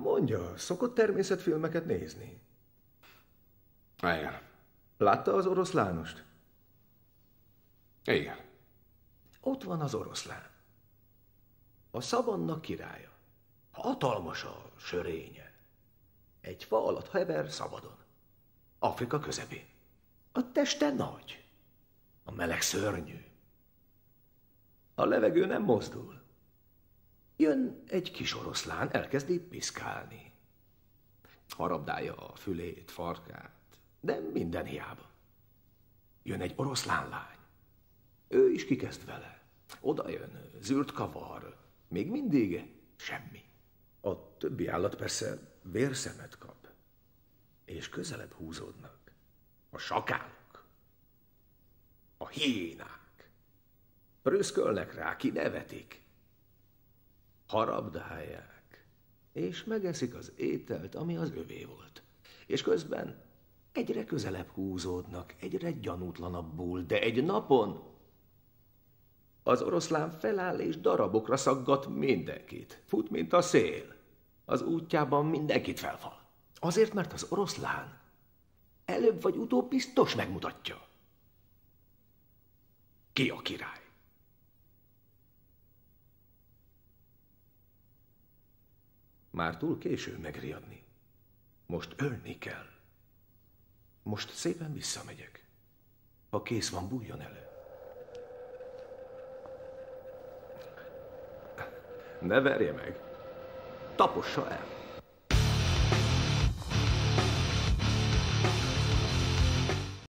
Mondja, szokott természetfilmeket nézni? Igen. Látta az oroszlánost? Igen. Ott van az oroszlán. A szavanna királya. Hatalmas a sörénye. Egy fa alatt hever szabadon. Afrika közepén. A teste nagy. A meleg szörnyű. A levegő nem mozdul. Jön egy kis oroszlán, elkezdi piszkálni. Harabdálja a fülét, farkát, de minden hiába. Jön egy oroszlán lány. Ő is kikezd vele. Oda jön, zűrt kavar. Még mindig semmi. A többi állat persze vérszemet kap. És közelebb húzódnak. A sakálok. A hiénák. Prüszkölnek rá, kinevetik. Harabdálják. És megeszik az ételt, ami az övé volt. És közben egyre közelebb húzódnak, egyre gyanútlanabbul, de egy napon az oroszlán feláll és darabokra szaggat mindenkit. Fut, mint a szél. Az útjában mindenkit felfal. Azért, mert az oroszlán előbb vagy utóbb biztos megmutatja. Ki a király? Már túl késő megriadni. Most ölni kell. Most szépen visszamegyek. Ha kész van, bújjon elő. Ne verje meg. Tapossa el.